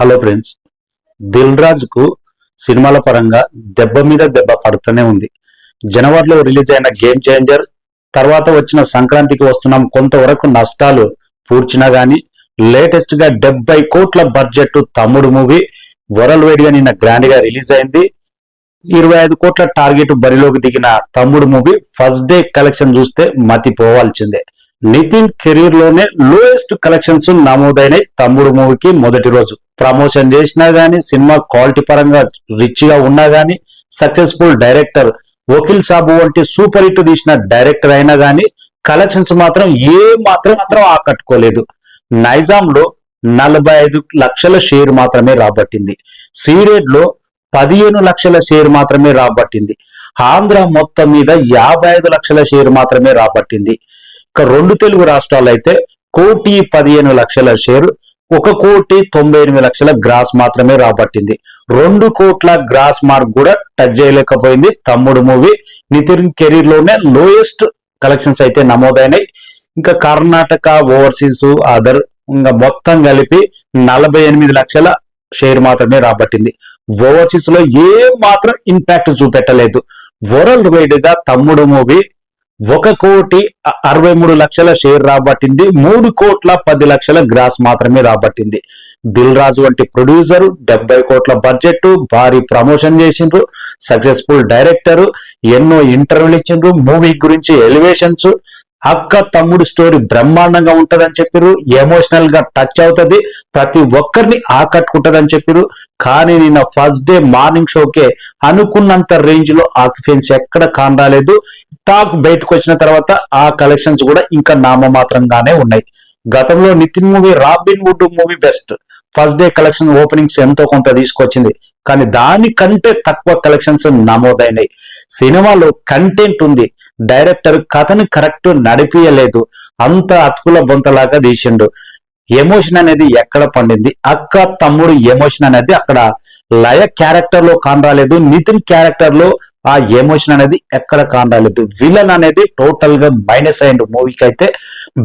Hello friends, Dil Raju కు సినిమాల పరంగా దెబ్బ మీద దెబ్బ పడుతూనే ఉంది. జనవరిలో రిలీజ్ అయిన గేమ్ చేంజర్ తర్వాత వచ్చిన సంక్రాంతికి వస్తున్నాం కొంతవరకు నష్టాలు పూడ్చినా గానీ లేటెస్ట్ గా 70 కోట్ల బడ్జెట్ తమ్ముడు మూవీ వరల్డ్ వైడ్ గా నిన్న గ్రాండ్ గా రిలీజ్ అయింది. 25 కోట్ల టార్గెట్ బరిలోకి దిగిన తమ్ముడు మూవీ ఫస్ట్ డే కలెక్షన్ చూస్తే మతిపోవాల్సిందే. నితిన్ కెరీర్ లోనే లోయెస్ట్ కలెక్షన్స్ నమోదైనాయి తమ్ముడు మూవీకి మొదటి రోజు. ప్రమోషన్ చేసినా గానీ, సినిమా క్వాలిటీ పరంగా రిచ్ గా ఉన్నా గానీ, సక్సెస్ఫుల్ డైరెక్టర్ వకీల్ సాబు వంటి సూపర్ హిట్ తీసిన డైరెక్టర్ అయినా గానీ కలెక్షన్స్ మాత్రం మాత్రం ఆకట్టుకోలేదు. నైజాం లో 45 లక్షల షేర్ మాత్రమే రాబట్టింది. సీడెడ్ లో 15 లక్షల షేర్ మాత్రమే రాబట్టింది. ఆంధ్ర మొత్తం మీద 55 లక్షల షేర్ మాత్రమే రాబట్టింది. ఇక 2 తెలుగు రాష్ట్రాలు అయితే 1,15,00,000 షేర్, 1,98,00,000 గ్రాస్ మాత్రమే రాబట్టింది. 2 కోట్ల గ్రాస్ మార్క్ కూడా టచ్ చేయలేకపోయింది తమ్ముడు మూవీ. నితిన్ కెరీర్ లోనే లోయెస్ట్ కలెక్షన్స్ అయితే నమోదైనాయి. ఇంకా కర్ణాటక, ఓవర్సీస్, అదర్ ఇంకా మొత్తం కలిపి 48 లక్షల షేర్ మాత్రమే రాబట్టింది. ఓవర్సీస్ లో మాత్రం ఇంపాక్ట్ చూపెట్టలేదు. వరల్డ్ వైడ్ గా తమ్ముడు మూవీ 1,63,00,000 షేర్ రాబట్టింది. 3,10,00,000 గ్రాస్ మాత్రమే రాబట్టింది. దిల్ రాజు వంటి ప్రొడ్యూసర్ 70 కోట్ల బడ్జెట్, భారీ ప్రమోషన్ చేసిండ్రు, సక్సెస్ఫుల్ డైరెక్టర్, ఎన్నో ఇంటర్వ్యూలు ఇచ్చిండ్రు, మూవీ గురించి ఎలివేషన్స్, అక్క తమ్ముడు స్టోరీ బ్రహ్మాండంగా ఉంటదని చెప్పారు, ఎమోషనల్ గా టచ్ అవుతుంది, ప్రతి ఒక్కరిని ఆకట్టుకుంటదని చెప్పారు. కానీ నిన్న ఫస్ట్ డే మార్నింగ్ షోకే అనుకున్నంత రేంజ్ లో ఆక్యుపెన్సీ ఎక్కడ కానరాలేదు. టాక్ బయటకు వచ్చిన తర్వాత ఆ కలెక్షన్స్ కూడా ఇంకా నామమాత్రంగానే ఉన్నాయి. గతంలో Nitin movie Robinhood movie best first day collection openings ఎంతో కొంత తీసుకొచ్చింది, కానీ దానికంటే తక్కువ కలెక్షన్స్ నమోదైనాయి. సినిమాలో కంటెంట్ ఉంది, డైరెక్టర్ కథను కరెక్ట్ నడిపియలేదు, అంత అతుకుల బొంతలాగా తీసిండు. ఎమోషన్ అనేది ఎక్కడ పండింది? అక్క తమ్ముడు ఎమోషన్ అనేది అక్కడ లయ క్యారెక్టర్ లో కానరాలేదు. నితిన్ క్యారెక్టర్ లో ఆ ఎమోషన్ అనేది ఎక్కడ కానరాలేదు. విలన్ అనేది టోటల్ గా మైనస్ అయింది మూవీకి. అయితే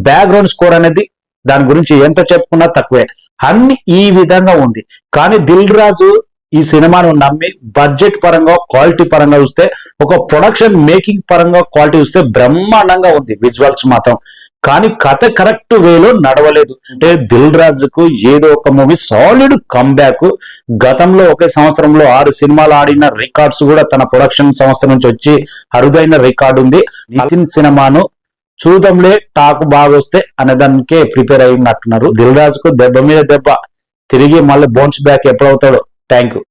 బ్యాక్గ్రౌండ్ స్కోర్ అనేది దాని గురించి ఎంత చెప్పుకున్నా తక్కువే. అన్ని ఈ విధంగా ఉంది. కానీ దిల్ రాజు ఈ సినిమాను నమ్మి బడ్జెట్ పరంగా, క్వాలిటీ పరంగా చూస్తే, ఒక ప్రొడక్షన్ మేకింగ్ పరంగా క్వాలిటీ చూస్తే బ్రహ్మాండంగా ఉంది విజువల్స్ మాత్రం. కానీ కథ కరెక్ట్ వేలో నడవలేదు. అంటే దిల్ రాజుకు ఏదో ఒక మూవీ సాలిడ్ కంబ్యాక్. గతంలో ఒకే సంవత్సరంలో 6 సినిమాలు ఆడిన రికార్డ్స్ కూడా తన ప్రొడక్షన్ సంస్థ నుంచి వచ్చి అరుదైన రికార్డు ఉంది. నితిన్ సినిమాను చూద్దాంలే, టాక్ బాగా వస్తే అనేదానికే ప్రిపేర్ అయినట్టున్నారు. దిల్ రాజుకు దెబ్బ మీద దెబ్బ, తిరిగి మళ్ళీ బౌన్స్ బ్యాక్ ఎప్పుడవుతాడో. Thank you.